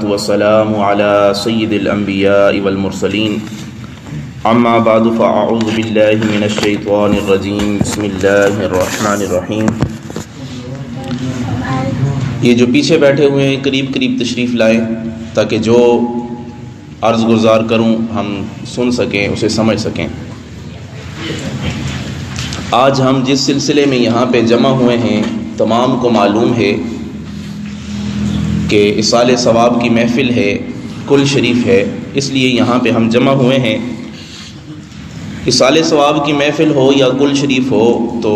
والصلاة والسلام على سید الانبیاء والمرسلین اما بعد فاعوذ باللہ من الشیطان الرجیم بسم اللہ الرحمن الرحیم۔ یہ جو پیچھے بیٹھے ہوئے ہیں قریب قریب تشریف لائیں تاکہ جو عرض گزار کروں ہم سن سکیں، اسے سمجھ سکیں۔ آج ہم جس سلسلے میں یہاں پہ جمع ہوئے ہیں تمام کو معلوم ہے کہ اصالِ ثواب کی محفل ہے، کل شریف ہے، اس لیے یہاں پہ ہم جمع ہوئے ہیں۔ اصالِ ثواب کی محفل ہو یا کل شریف ہو تو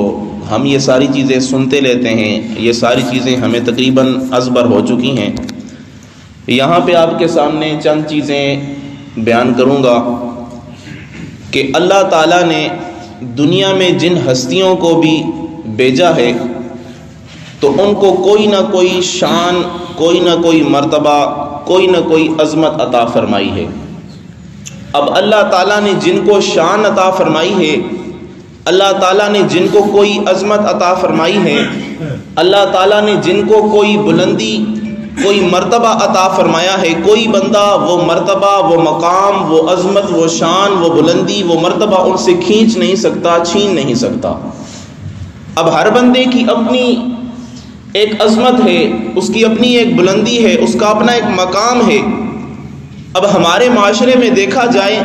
ہم یہ ساری چیزیں سنتے لیتے ہیں، یہ ساری چیزیں ہمیں تقریباً ازبر ہو چکی ہیں۔ یہاں پہ آپ کے سامنے چند چیزیں بیان کروں گا کہ اللہ تعالیٰ نے دنیا میں جن ہستیوں کو بھی بھیجا ہے تو ان کو کوئی نہ کوئی شان، کوئی نہ کوئی مرتبہ، کوئی نہ کوئی عظمت عطا فرمائی ہے۔ اب اللہ تعالیٰ نے جن کو شان عطا فرمائی ہے، اللہ تعالیٰ نے جن کو کوئی عظمت عطا فرمائی ہے، اللہ تعالیٰ نے جن کو کوئی بلندی، کوئی مرتبہ عطا فرمایا ہے، کوئی بندہ وہ مرتبہ، وہ مقام، وہ عظمت، وہ شان، وہ بلندی، وہ مرتبہ ان سے کھینچ نہیں سکتا، چھین نہیں سکتا۔ اب ہر بندے کی اپنی ایک عظمت ہے، اس کی اپنی ایک بلندی ہے، اس کا اپنا ایک مقام ہے۔ اب ہمارے معاشرے میں دیکھا جائے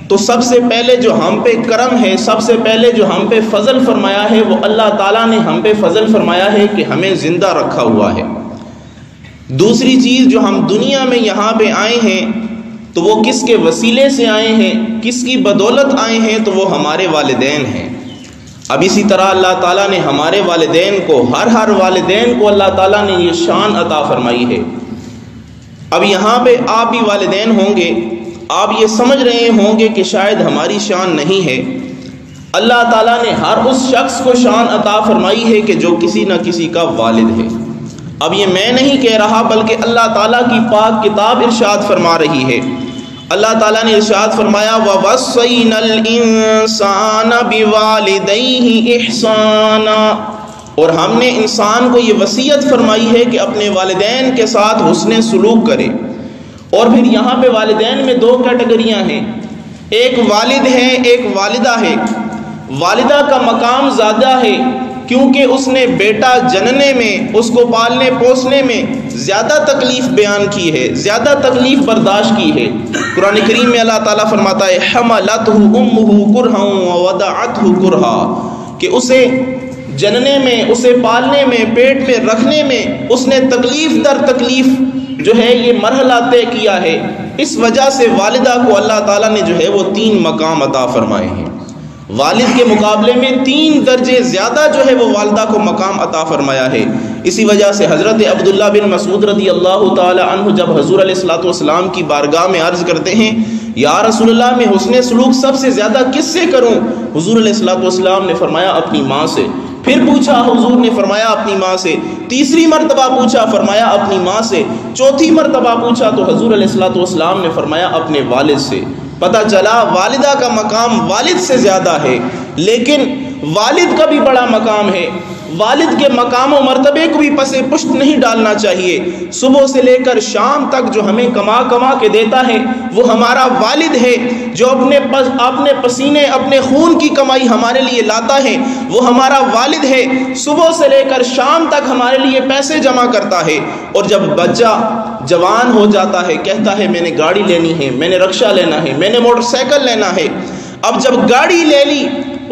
تو سب سے پہلے جو ہم پہ کرم ہے، سب سے پہلے جو ہم پہ فضل فرمایا ہے، وہ اللہ تعالیٰ نے ہم پہ فضل فرمایا ہے کہ ہمیں زندہ رکھا ہوا ہے۔ دوسری چیز، جو ہم دنیا میں یہاں پہ آئے ہیں تو وہ کس کے وسیلے سے آئے ہیں، کس کی بدولت آئے ہیں، تو وہ ہمارے والدین ہیں۔ اب اسی طرح اللہ تعالیٰ نے ہمارے والدین کو، ہر والدین کو اللہ تعالیٰ نے یہ شان عطا فرمائی ہے۔ اب یہاں پہ آپ بھی والدین ہوں گے، آپ یہ سمجھ رہے ہوں گے کہ شاید ہماری شان نہیں ہے۔ اللہ تعالیٰ نے ہر اس شخص کو شان عطا فرمائی ہے کہ جو کسی نہ کسی کا والد ہے۔ اب یہ میں نہیں کہہ رہا بلکہ اللہ تعالیٰ کی پاک کتاب ارشاد فرما رہی ہے۔ اللہ تعالیٰ نے ارشاد فرمایا وَوَصَّيْنَا الْإِنسَانَ بِوَالِدَيْهِ إِحْسَانًا، اور ہم نے انسان کو یہ وصیت فرمائی ہے کہ اپنے والدین کے ساتھ حسن سلوک کرے۔ اور پھر یہاں پہ والدین میں دو کیٹیگریاں ہیں، ایک والد ہے، ایک والدہ ہے۔ والدہ کا مقام زیادہ ہے کیونکہ اس نے بیٹا جننے میں، اس کو پالنے پوسنے میں زیادہ تکلیف بیان کی ہے، زیادہ تکلیف برداشت کی ہے۔ قرآن کریم میں اللہ تعالیٰ فرماتا ہے حملتہ امہ کرہا ووضعتہ کرہا، کہ اسے جننے میں، اسے پالنے میں، پیٹ میں رکھنے میں اس نے تکلیف در تکلیف جو ہے یہ مرحلہ طے کیا ہے۔ اس وجہ سے والدہ کو اللہ تعالیٰ نے جو ہے وہ 3 مقام عطا فرمائے ہیں۔ والد کے مقابلے میں 3 درجے زیادہ جو ہے وہ والدہ کو مقام عطا فرمایا ہے۔ اسی وجہ سے حضرت عبداللہ بن مسعود رضی اللہ تعالی عنہ جب حضور علیہ الصلوۃ والسلام کی بارگاہ میں عرض کرتے ہیں یا رسول اللہ میں حسن سلوک سب سے زیادہ کس سے کروں، حضور علیہ الصلوۃ والسلام نے فرمایا اپنی ماں سے۔ پھر پوچھا حضور نے، فرمایا اپنی ماں سے۔ تیسری مرتبہ پوچھا، فرمایا اپنی ماں سے۔ چوتھی مرتبہ پوچھا تو حضور علیہ الصلوۃ والسلام نے فرمایا اپنے والد سے۔ پتہ چلا والدہ کا مقام والد سے زیادہ ہے، لیکن والد کا بھی بڑا مقام ہے۔ والد کے مقام و مرتبے کو بھی پس پشت نہیں ڈالنا چاہیے۔ صبح سے لے کر شام تک جو ہمیں کما کے دیتا ہے وہ ہمارا والد ہے، جو اپنے پسینے، اپنے خون کی کمائی ہمارے لیے لاتا ہے وہ ہمارا والد ہے۔ صبح سے لے کر شام تک ہمارے لیے پیسے جمع کرتا ہے، اور جب بچہ جوان ہو جاتا ہے کہتا ہے میں نے گاڑی لینی ہے، میں نے رکشہ لینا ہے، میں نے موٹر سائیکل لینا ہے۔ اب جب گاڑی لے لی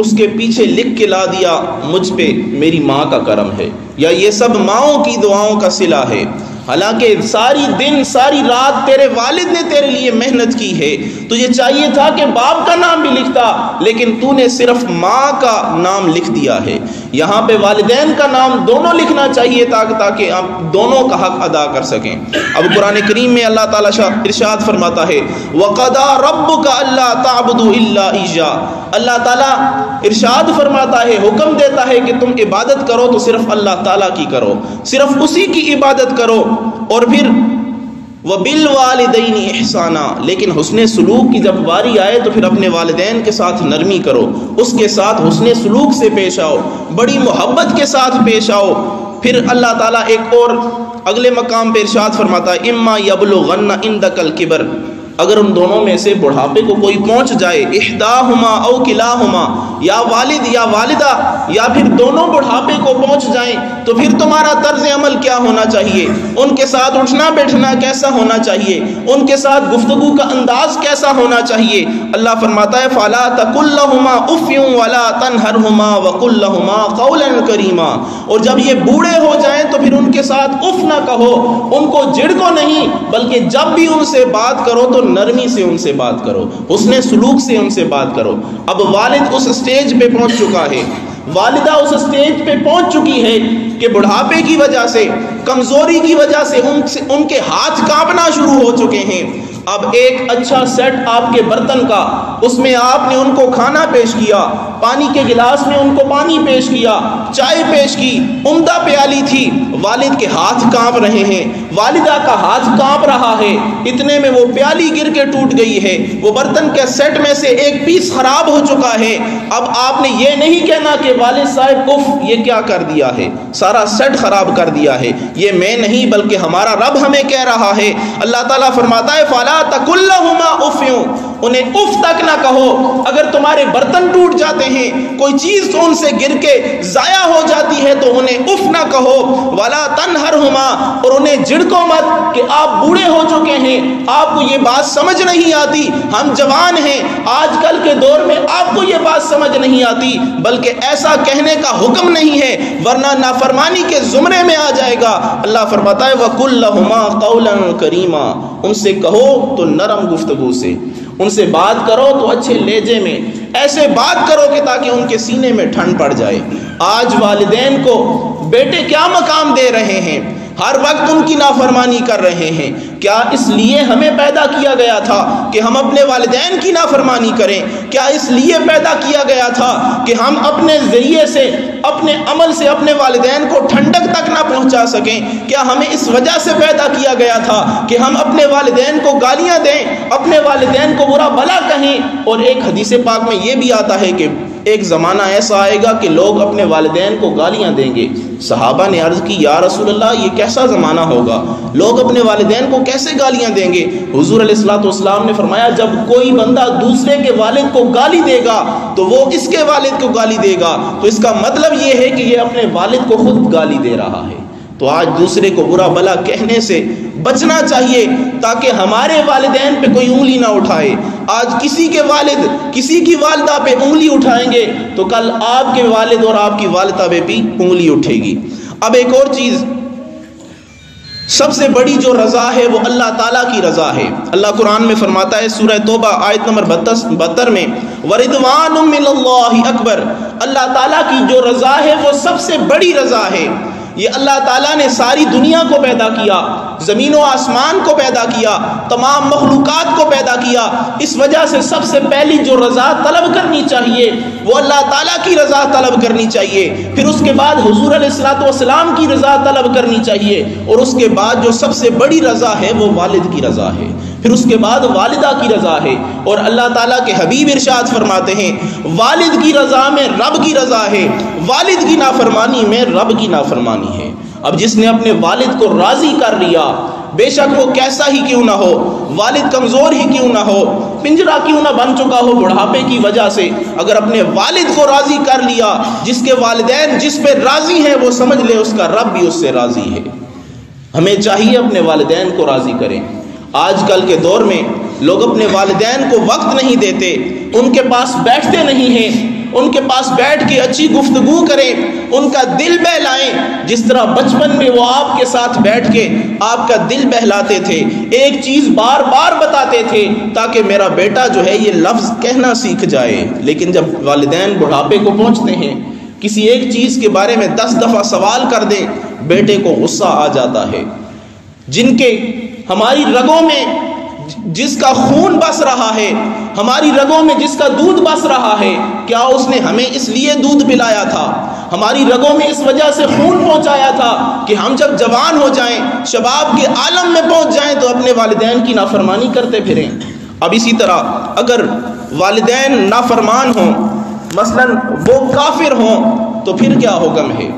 اس کے پیچھے لکھ کے لا دیا مجھ پہ میری ماں کا کرم ہے، یا یہ سب ماؤں کی دعاؤں کا صلہ ہے۔ حالانکہ ساری دن ساری رات تیرے والد نے تیرے لیے محنت کی ہے، تجھے چاہیے تھا کہ باپ کا نام بھی لکھتا، لیکن تو نے صرف ماں کا نام لکھ دیا ہے۔ یہاں پہ والدین کا نام دونوں لکھنا چاہیے تاکہ آپ دونوں کا حق ادا کر سکیں۔ اب قرآن کریم میں اللہ تعالیٰ ارشاد فرماتا ہے وَقَضَىٰ رَبُّكَ أَلَّا تَعْبُدُوا إِلَّا إِيَّاهُ، اللہ تعالیٰ ارشاد فرماتا ہے، حکم دیتا ہے کہ تم عبادت کرو تو صرف اللہ تعالیٰ کی کرو، صرف اسی کی عبادت کرو۔ اور پھر وَبِالْوَالِدَيْنِ إِحْسَانًا، لیکن حسن سلوک کی جب باری آئے تو پھر اپنے والدین کے ساتھ نرمی کرو، اس کے ساتھ حسن سلوک سے پیش آؤ، بڑی محبت کے ساتھ پیش آؤ۔ پھر اللہ تعالیٰ ایک اور اگلے مقام پہ ارشاد فرماتا ہے اما یبلغن عندک الکبر، اگر ان دونوں میں سے بڑھاپے کو کوئی پہنچ جائے، احداہما او کلاہما، یا والد یا والدہ یا پھر دونوں بڑھاپے کو پہنچ جائیں، تو پھر تمہارا طرز عمل کیا ہونا چاہیے، ان کے ساتھ اٹھنا بیٹھنا کیسا ہونا چاہیے، ان کے ساتھ گفتگو کا انداز کیسا ہونا چاہیے۔ اللہ فرماتا ہے فَلَا تَقُلْ لَهُمَا أُفٍّ وَلَا تَنْهَرْهُمَا وَقُلْ لَهُمَا قَوْلًا كَرِيمًا، اور جب یہ بوڑھے ہو جائیں تو پھر ان کے ساتھ اف نہ کہو، ان کو جھڑکو نہیں، بلکہ جب بھی ان سے بات کرو تو نرمی سے ان سے بات کرو، حسن سلوک سے ان سے بات کرو۔ اب والد اس سٹیج پہ پہنچ چکا ہے، والدہ اس سٹیج پہ پہنچ چکی ہے کہ بڑھاپے کی وجہ سے، کمزوری کی وجہ سے ان کے ہاتھ کانپنا شروع ہو چکے ہیں۔ اب ایک اچھا سیٹ آپ کے برتن کا، اس میں آپ نے ان کو کھانا پیش کیا، پانی کے گلاس میں ان کو پانی پیش کیا، چائے پیش کی، عمدہ پیالی تھی، والد کے ہاتھ کانپ رہے ہیں، والدہ کا ہاتھ کانپ رہا ہے، اتنے میں وہ پیالی گر کے ٹوٹ گئی ہے، وہ برتن کے سیٹ میں سے ایک پیس خراب ہو چکا ہے۔ اب آپ نے یہ نہیں کہنا کہ والد صاحب اف یہ کیا کر دیا ہے، سارا سیٹ خراب کر دیا ہے، یہ میں نہیں بلکہ ہمارا رب ہمیں کہہ رہا ہے۔ اللہ تعالیٰ فرماتا ہے فَلَا تَقُلْ لَهُمَا أُفٍّ، انہیں اف تک نہ کہو۔ اگر تمہارے برتن ٹوٹ جاتے ہیں، کوئی چیز ان سے گر کے ضائع ہو جاتی ہے تو انہیں اف نہ کہو، وَلَا تَنْهَرْهُمَا، اور انہیں جھڑکو مت کہ آپ بوڑھے ہو چکے ہیں، آپ کو یہ بات سمجھ نہیں آتی، ہم جوان ہیں، آج کل کے دور میں آپ کو یہ بات سمجھ نہیں آتی، بلکہ ایسا کہنے کا حکم نہیں ہے ورنہ نافرمانی کے زمرے میں آ جائے گا۔ اللہ فرماتا ہے وَقُلْ لَهُمَا قَوْلًا كَرِيمًا، ان سے کہو تو نرم گفتگو سے، ان سے بات کرو تو اچھے لہجے میں، ایسے بات کرو کہ تاکہ ان کے سینے میں ٹھنڈ پڑ جائے۔ آج والدین کو بیٹے کیا مقام دے رہے ہیں، ہر وقت ان کی نافرمانی کر رہے ہیں۔ کیا اس لیے ہمیں پیدا کیا گیا تھا کہ ہم اپنے والدین کی نافرمانی کریں؟ کیا اس لیے پیدا کیا گیا تھا کہ ہم اپنے ذریعے سے، اپنے عمل سے اپنے والدین کو ٹھنڈک تک نہ پہنچا سکیں؟ کیا ہمیں اس وجہ سے پیدا کیا گیا تھا کہ ہم اپنے والدین کو گالیاں دیں، اپنے والدین کو برا بھلا کہیں؟ اور ایک حدیث پاک میں یہ بھی آتا ہے کہ ایک زمانہ ایسا آئے گا کہ لوگ اپنے والدین کو گالیاں دیں گے۔ صحابہ نے عرض کی یا رسول اللہ یہ کیسا زمانہ ہوگا، لوگ اپنے والدین کو کیسے گالیاں دیں گے؟ حضور علیہ الصلوۃ والسلام نے فرمایا جب کوئی بندہ دوسرے کے والد کو گالی دے گا تو وہ اس کے والد کو گالی دے گا، تو اس کا مطلب یہ ہے کہ یہ اپنے والد کو خود گالی دے رہا ہے۔ تو آج دوسرے کو برا بھلا کہنے سے بچنا چاہیے تاکہ ہمارے والدین پہ کوئی انگلی نہ اٹھائے۔ آج کسی کے والد کسی کی والدہ پہ انگلی اٹھائیں گے تو کل آپ کے والد اور آپ کی والدہ پہ بھی انگلی اٹھے گی۔ اب ایک اور چیز، سب سے بڑی جو رضا ہے وہ اللہ تعالیٰ کی رضا ہے۔ اللہ قرآن میں فرماتا ہے سورہ توبہ آیت نمبر 72 میں وَرِضْوَانٌ مِّنَ اللَّهِ اکبر، اللہ تعالیٰ کی جو رضا ہے وہ سب سے بڑی رضا ہے۔ یہ اللہ تعالیٰ نے ساری دنیا کو پیدا کیا، زمین و آسمان کو پیدا کیا، تمام مخلوقات کو پیدا کیا، اس وجہ سے سب سے پہلی جو رضا طلب کرنی چاہیے وہ اللہ تعالیٰ کی رضا طلب کرنی چاہیے، پھر اس کے بعد حضور علیہ الصلوۃ والسلام کی رضا طلب کرنی چاہیے، اور اس کے بعد جو سب سے بڑی رضا ہے وہ والد کی رضا ہے، پھر اس کے بعد والدہ کی رضا ہے۔ اور اللہ تعالیٰ کے حبیب ارشاد فرماتے ہیں والد کی رضا میں رب کی رضا ہے، والد کی نافرمانی میں رب کی نافرمانی ہے۔ اب جس نے اپنے والد کو راضی کر لیا، بے شک وہ کیسا ہی کیوں نہ ہو، والد کمزور ہی کیوں نہ ہو، پنجرا کیوں نہ بن چکا ہو بڑھاپے کی وجہ سے، اگر اپنے والد کو راضی کر لیا، جس کے والدین جس پہ راضی ہیں وہ سمجھ لے اس کا رب بھی اس سے راضی ہے۔ ہمیں چاہیے اپنے والدین کو راضی کریں۔ آج کل کے دور میں لوگ اپنے والدین کو وقت نہیں دیتے، ان کے پاس بیٹھتے نہیں ہیں، ان کے پاس بیٹھ کے اچھی گفتگو کریں، ان کا دل بہلائیں، جس طرح بچپن میں وہ آپ کے ساتھ بیٹھ کے آپ کا دل بہلاتے تھے، ایک چیز بار بار بتاتے تھے تاکہ میرا بیٹا جو ہے یہ لفظ کہنا سیکھ جائے۔ لیکن جب والدین بڑھاپے کو پہنچتے ہیں، کسی ایک چیز کے بارے میں 10 دفعہ سوال کر دیں، بیٹے کو غصہ آ جاتا ہے۔ جن کے ہماری رگوں میں جس کا خون بس رہا ہے، ہماری رگوں میں جس کا دودھ بس رہا ہے، کیا اس نے ہمیں اس لیے دودھ پلایا تھا، ہماری رگوں میں اس وجہ سے خون پہنچایا تھا کہ ہم جب جوان ہو جائیں، شباب کے عالم میں پہنچ جائیں تو اپنے والدین کی نافرمانی کرتے پھریں؟ اب اسی طرح اگر والدین نافرمان ہوں، مثلا وہ کافر ہوں، تو پھر کیا حکم ہے؟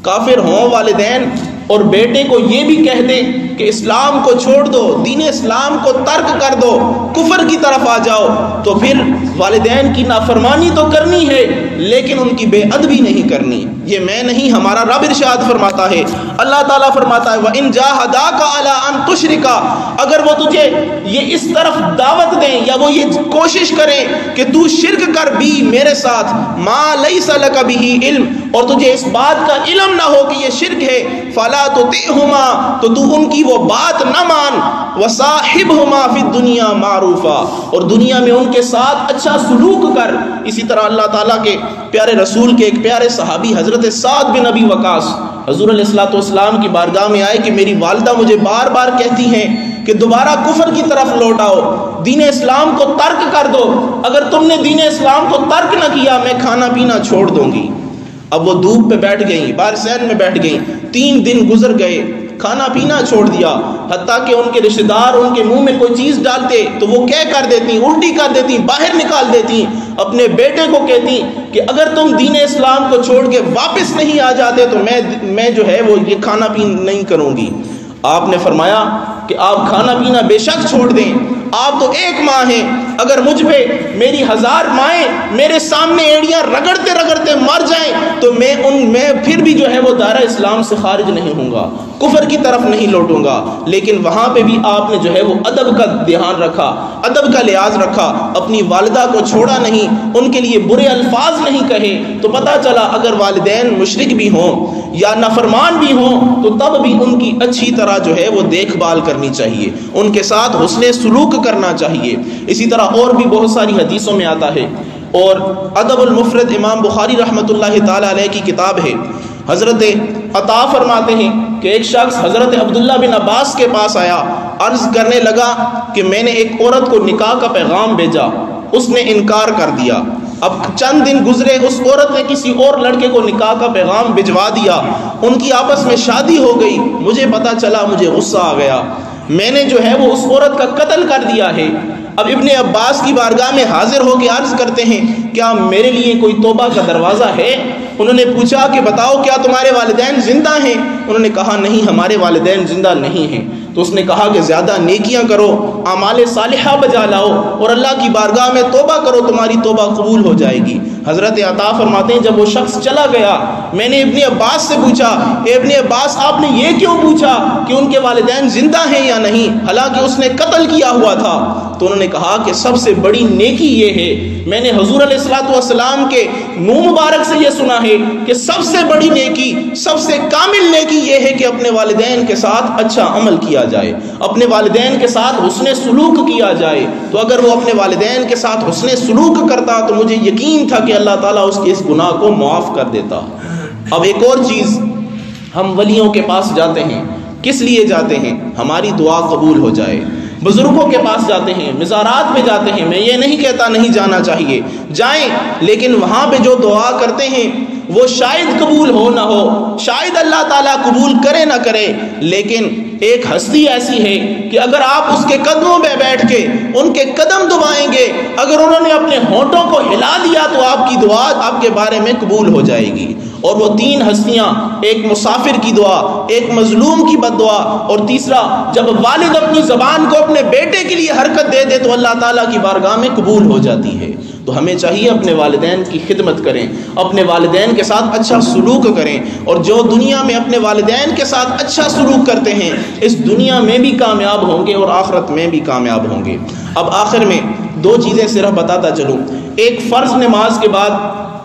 کافر ہوں والدین اور بیٹے کو یہ بھی کہہ دے کہ اسلام کو چھوڑ دو، دین اسلام کو ترک کر دو، کفر کی طرف آ جاؤ، تو پھر والدین کی نافرمانی تو کرنی ہے لیکن ان کی بے ادبی نہیں کرنی۔ یہ میں نہیں، ہمارا رب ارشاد فرماتا ہے، اللہ تعالیٰ فرماتا ہے وَإِن جَاهَدَاكَ عَلَىٰ أَن تُشْرِكَ، اگر وہ تجھے یہ اس طرف دعوت دیں یا وہ یہ کوشش کریں کہ تو شرک کر بھی میرے ساتھ، مَا لَيْسَ لَكَ بِهِ علم، اور تجھے اس بات کا علم نہ ہو کہ یہ شرک ہے، فَلَا تُطِعْهُمَا، تو تو ان کی وہ بات نہ مان، وَصَاحِبْهُمَا فِي الدُّنْيَا مَعْرُوفًا، اور دنیا میں ان کے ساتھ اچھا سلوک کر۔ اسی طرح اللہ تعالیٰ کے پیارے رسول کے ایک پیارے صحابی حضرت سعد بن ابی وقاص حضور علیہ الصلوۃ والسلام کی بارگاہ میں آئے کہ میری والدہ مجھے بار بار کہتی ہیں کہ دوبارہ کفر کی طرف لوٹ آؤ، دین اسلام کو ترک کر دو، اگر تم نے دین اسلام کو ترک نہ کیا میں کھانا پینا چھوڑ دوں گی۔ اب وہ دھوپ پہ بیٹھ گئیں، بارسین میں بیٹھ گئیں، 3 دن گزر گئے، کھانا پینا چھوڑ دیا، حتیٰ کہ ان کے رشتہ دار ان کے منہ میں کوئی چیز ڈالتے تو وہ کیا کر دیتی، الٹی کر دیتی، باہر نکال دیتی۔ اپنے بیٹے کو کہتی کہ اگر تم دین اسلام کو چھوڑ کے واپس نہیں آ جاتے تو میں جو ہے وہ یہ کھانا پینا نہیں کروں گی۔ آپ نے فرمایا کہ آپ کھانا پینا بے شک چھوڑ دیں، آپ تو ایک ماں ہیں، اگر مجھ پہ میری 1000 مائیں میرے سامنے ایڑیاں رگڑتے رگڑتے مر جائیں تو میں پھر بھی جو ہے وہ دائرہ اسلام سے خارج نہیں ہوں گا، کفر کی طرف نہیں لوٹوں گا۔ لیکن وہاں پہ بھی آپ نے جو ہے وہ ادب کا دھیان رکھا، ادب کا لحاظ رکھا، اپنی والدہ کو چھوڑا نہیں، ان کے لیے برے الفاظ نہیں کہے۔ تو پتہ چلا اگر والدین مشرک بھی ہوں یا نافرمان بھی ہوں تو تب بھی ان کی اچھی طرح جو ہے وہ دیکھ بھال کرنی چاہیے، ان کے ساتھ حسن سلوک کرنا چاہیے۔ اسی طرح اور بھی بہت ساری حدیثوں میں آتا ہے، اور ادب المفرد امام بخاری رحمۃ اللہ تعالی علیہ کی کتاب ہے، حضرت عطا فرماتے ہیں کہ ایک شخص حضرت عبداللہ بن عباس کے پاس آیا، عرض کرنے لگا کہ میں نے ایک عورت کو نکاح کا پیغام بھیجا، اس نے انکار کر دیا۔ اب چند دن گزرے، اس عورت نے کسی اور لڑکے کو نکاح کا پیغام بھجوا دیا، ان کی آپس میں شادی ہو گئی، مجھے پتہ چلا، مجھے غصہ آ گیا، میں نے جو ہے وہ اس عورت کا قتل کر دیا ہے۔ اب ابن عباس کی بارگاہ میں حاضر ہو کے عرض کرتے ہیں کیا میرے لیے کوئی توبہ کا دروازہ ہے؟ انہوں نے پوچھا کہ بتاؤ کیا تمہارے والدین زندہ ہیں؟ انہوں نے کہا نہیں، ہمارے والدین زندہ نہیں ہیں۔ تو اس نے کہا کہ زیادہ نیکیاں کرو، اعمال صالحہ بجا لاؤ اور اللہ کی بارگاہ میں توبہ کرو، تمہاری توبہ قبول ہو جائے گی۔ حضرت عطا فرماتے ہیں جب وہ شخص چلا گیا، میں نے ابن عباس سے پوچھا، اے ابن عباس آپ نے یہ کیوں پوچھا کہ ان کے والدین زندہ ہیں یا نہیں، حالانکہ اس نے قتل کیا ہوا تھا؟ تو انہوں نے کہا کہ سب سے بڑی نیکی یہ ہے، میں نے حضور علیہ الصلوۃ والسلام کے منہ مبارک سے یہ سنا ہے کہ سب سے بڑی نیکی، سب سے کامل نیکی یہ ہے کہ اپنے والدین کے ساتھ اچھا عمل کیا جائے، اپنے والدین کے ساتھ حسن سلوک کیا جائے۔ تو اگر وہ اپنے والدین کے ساتھ حسن سلوک کرتا تو مجھے یقین تھا کہ اللہ تعالیٰ اس کے اس گناہ کو معاف کر دیتا۔ اب ایک اور چیز، ہم ولیوں کے پاس جاتے ہیں، کس لیے جاتے ہیں؟ ہماری دعا قبول ہو جائے۔ بزرگوں کے پاس جاتے ہیں، مزارات پہ جاتے ہیں، میں یہ نہیں کہتا نہیں جانا چاہیے، جائیں، لیکن وہاں پہ جو دعا کرتے ہیں وہ شاید قبول ہو نہ ہو، شاید اللہ تعالیٰ قبول کرے نہ کرے، لیکن ایک ہستی ایسی ہے کہ اگر آپ اس کے قدموں پہ بیٹھ کے ان کے قدم دبائیں گے، اگر انہوں نے اپنے ہونٹوں کو ہلا دیا تو آپ کی دعا آپ کے بارے میں قبول ہو جائے گی۔ اور وہ 3 ہستیاں، ایک مسافر کی دعا، ایک مظلوم کی بد دعا، اور تیسرا جب والد اپنی زبان کو اپنے بیٹے کے لیے حرکت دے دے تو اللہ تعالیٰ کی بارگاہ میں قبول ہو جاتی ہے۔ تو ہمیں چاہیے اپنے والدین کی خدمت کریں، اپنے والدین کے ساتھ اچھا سلوک کریں، اور جو دنیا میں اپنے والدین کے ساتھ اچھا سلوک کرتے ہیں اس دنیا میں بھی کامیاب ہوں گے اور آخرت میں بھی کامیاب ہوں گے۔ اب آخر میں 2 چیزیں صرف بتاتا چلوں، ایک فرض نماز کے بعد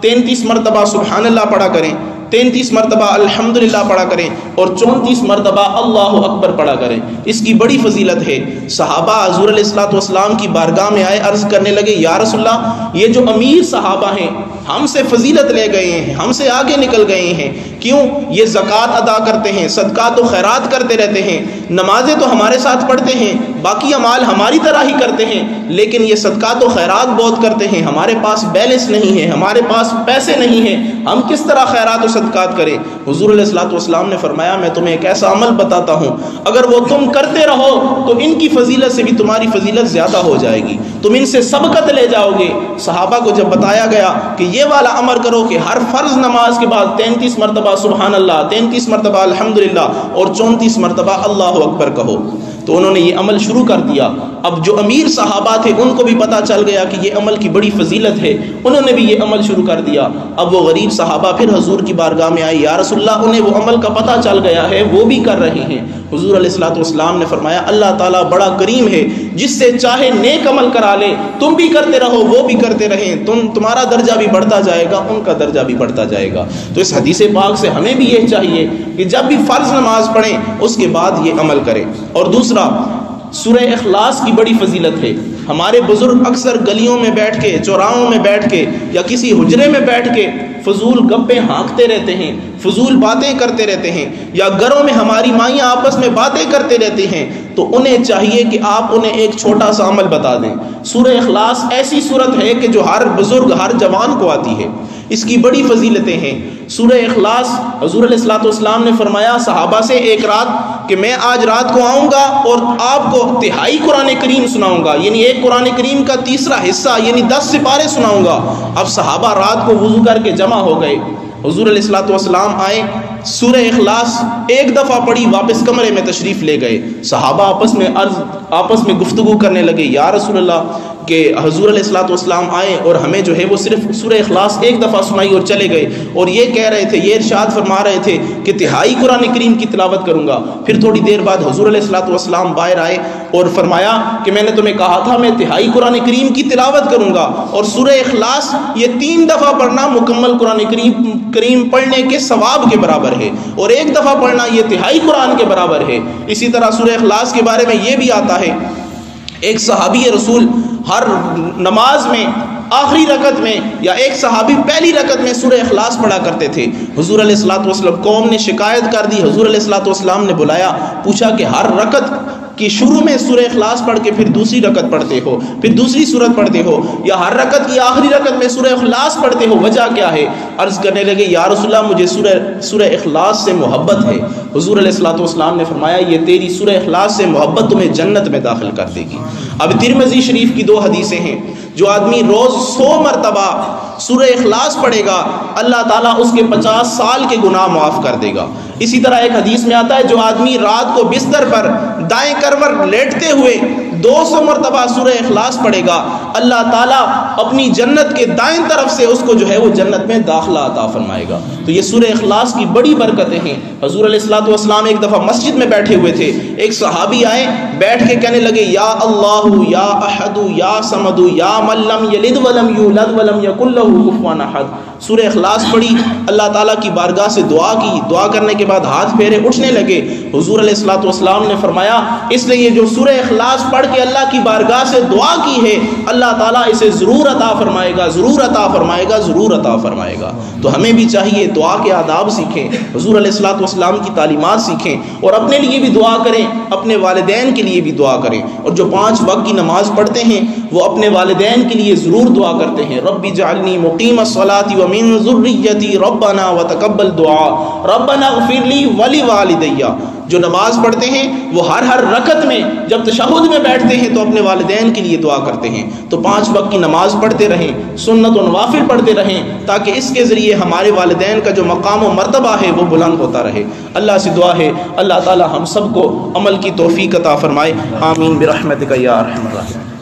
33 مرتبہ سبحان اللہ پڑھا کریں، 33 مرتبہ الحمدللہ پڑھا کریں، اور 34 مرتبہ اللہ اکبر پڑھا کریں۔ اس کی بڑی فضیلت ہے۔ صحابہ حضور علیہ الصلوۃ والسلام کی بارگاہ میں آئے، عرض کرنے لگے یا رسول اللہ، یہ جو امیر صحابہ ہیں ہم سے فضیلت لے گئے ہیں، ہم سے آگے نکل گئے ہیں، کیوں؟ یہ زکوٰۃ ادا کرتے ہیں، صدقات و خیرات کرتے رہتے ہیں، نمازیں تو ہمارے ساتھ پڑھتے ہیں، باقی اعمال ہماری طرح ہی کرتے ہیں، لیکن یہ صدقات و خیرات بہت کرتے ہیں، ہمارے پاس بیلنس نہیں ہے، ہمارے پاس پیسے نہیں ہیں، ہم کس طرح خیرات و صدقات کریں؟ حضور علیہ الصلوۃ والسلام نے فرمایا میں تمہیں ایک ایسا عمل بتاتا ہوں، اگر وہ تم کرتے رہو تو ان کی فضیلت سے بھی تمہاری فضیلت زیادہ ہو جائے گی، تم ان سے سبقت لے جاؤ گے۔ صحابہ کو جب بتایا گیا کہ یہ والا عمل کرو کہ ہر فرض نماز کے بعد 33 مرتبہ سبحان اللہ 33 مرتبہ الحمدللہ اور 34 مرتبہ اللہ اکبر کہو۔ تو انہوں نے یہ عمل شروع کر دیا۔ اب جو امیر صحابہ تھے ان کو بھی پتہ چل گیا کہ یہ عمل کی بڑی فضیلت ہے، انہوں نے بھی یہ عمل شروع کر دیا۔ اب وہ غریب صحابہ پھر حضور کی بارگاہ میں آئے، یا رسول اللہ انہیں وہ عمل کا پتہ چل گیا ہے، وہ بھی کر رہے ہیں۔ حضور علیہ الصلوۃ والسلام نے فرمایا اللہ تعالیٰ بڑا کریم ہے، جس سے چاہے نیک عمل کرا لے، تم بھی کرتے رہو وہ بھی کرتے رہیں، تمہارا درجہ بھی بڑھتا جائے گا، ان کا درجہ بھی بڑھتا جائے گا۔ تو اس حدیث پاک سے ہمیں بھی یہ چاہیے کہ جب بھی فرض نماز پڑھیں اس کے بعد یہ عمل کریں۔ اور دوسرا، سورہ اخلاص کی بڑی فضیلت ہے۔ ہمارے بزرگ اکثر گلیوں میں بیٹھ کے، چوراہوں میں بیٹھ کے یا کسی حجرے میں بیٹھ کے فضول گپیں ہانکتے رہتے ہیں، فضول باتیں کرتے رہتے ہیں، یا گھروں میں ہماری مائیاں آپس میں باتیں کرتے رہتی ہیں۔ تو انہیں چاہیے کہ آپ انہیں ایک چھوٹا سا عمل بتا دیں۔ سورہ اخلاص ایسی سورت ہے کہ جو ہر بزرگ ہر جوان کو آتی ہے، اس کی بڑی فضیلتیں ہیں۔ سورہ اخلاص حضور علیہ الصلوۃ والسلام نے فرمایا صحابہ سے ایک رات کہ میں آج رات کو آؤں گا اور آپ کو تہائی قرآن کریم سناؤں گا، یعنی ایک قرآن کریم کا تیسرا حصہ یعنی 10 سپارے سناؤں گا۔ اب صحابہ رات کو وضو کر کے جمع ہو گئے، حضور علیہ الصلوۃ والسلام آئے، سورہ اخلاص ایک دفعہ پڑھی، واپس کمرے میں تشریف لے گئے۔ صحابہ آپس میں گفتگو کرنے لگے، یا رسول اللہ کہ حضور علیہ الصلوۃ والسلام آئے اور ہمیں جو ہے وہ صرف سورہ اخلاص ایک دفعہ سنائی اور چلے گئے، اور یہ کہہ رہے تھے، یہ ارشاد فرما رہے تھے کہ تہائی قرآن کریم کی تلاوت کروں گا۔ پھر تھوڑی دیر بعد حضور علیہ الصلوۃ والسلام باہر آئے اور فرمایا کہ میں نے تمہیں کہا تھا میں تہائی قرآن کریم کی تلاوت کروں گا، اور سورہ اخلاص یہ 3 دفعہ پڑھنا مکمل قرآن کریم پڑھنے کے ثواب کے برابر ہے، اور ایک دفعہ پڑھنا یہ تہائی قرآن کے برابر ہے۔ اسی طرح سورہ اخلاص کے بارے میں یہ بھی آتا ہے، ایک صحابی رسول ہر نماز میں آخری رکعت میں یا ایک صحابی پہلی رکعت میں سورہ اخلاص پڑھا کرتے تھے۔ حضور علیہ الصلوۃ والسلام قوم نے شکایت کر دی، حضور علیہ الصلوۃ والسلام نے بلایا، پوچھا کہ ہر رکعت کی شروع میں سورہ اخلاص پڑھ کے پھر دوسری رکعت پڑھتے ہو، پھر دوسری سورت پڑھتے ہو، یا ہر رکعت کی آخری رکعت میں سورہ اخلاص پڑھتے ہو، وجہ کیا ہے؟ عرض کرنے لگے یا رسول اللہ مجھے سورہ اخلاص سے محبت ہے۔ حضور علیہ الصلوۃ والسلام نے فرمایا یہ تیری سورہ اخلاص سے محبت تمہیں جنت میں داخل کر دے گی۔ اب ترمذی شریف کی 2 حدیثیں ہیں، جو آدمی روز 100 مرتبہ سورہ اخلاص پڑھے گا اللہ تعالیٰ اس کے 50 سال کے گناہ معاف کر دے گا۔ اسی طرح ایک حدیث میں آتا ہے جو آدمی رات کو بستر پر دائیں کروٹ لیٹتے ہوئے 200 مرتبہ سورہ اخلاص پڑھے گا اللہ تعالیٰ اپنی جنت کے دائیں طرف سے اس کو جو ہے وہ جنت میں داخلہ عطا فرمائے گا۔ تو یہ سورہ اخلاص کی بڑی برکتیں ہیں۔ حضور علیہ الصلوۃ والسلام ایک دفعہ مسجد میں بیٹھے ہوئے تھے، ایک صحابی آئے، بیٹھ کے کہنے لگے یا اللہ یا احد یا صمد یا من لم یلد ولم یولد ولم یکن لہ کفوا احد۔ سورہ اخلاص پڑھی، اللہ تعالیٰ کی بارگاہ سے دعا کی، دعا کرنے کے بعد ہاتھ پھیرے، اٹھنے لگے۔ حضور علیہ الصلوۃ والسلام نے فرمایا اس لیے جو سورہ اخلاص پڑھ کے اللہ کی بارگاہ سے دعا کی ہے اللہ تعالیٰ اسے ضرور عطا فرمائے گا، ضرور عطا فرمائے گا، ضرور عطا فرمائے گا۔ تو ہمیں بھی چاہیے دعا کے آداب سیکھیں، حضور علیہ الصلوۃ والسلام کی تعلیمات سیکھیں، اور اپنے لیے بھی دعا کریں، اپنے والدین کے لیے بھی دعا کریں، اور جو 5 وقت کی نماز پڑھتے ہیں وہ اپنے والدین کے لیے ضرور دعا کرتے ہیں، رب اجعلنی مقیم الصلاۃ ومن ذریتی ربنا وتقبل دعا ربنا اغفر لی ولوالدی۔ جو نماز پڑھتے ہیں وہ ہر رکعت میں جب تشہد میں بیٹھتے ہیں تو اپنے والدین کے لیے دعا کرتے ہیں۔ تو 5 وقت کی نماز پڑھتے رہیں، سنت و نوافل پڑھتے رہیں، تاکہ اس کے ذریعے ہمارے والدین کا جو مقام و مرتبہ ہے وہ بلند ہوتا رہے۔ اللہ سے دعا ہے اللہ تعالی ہم سب کو عمل کی توفیق عطا فرمائے، آمین برحمتک یا ارحم الراحمین۔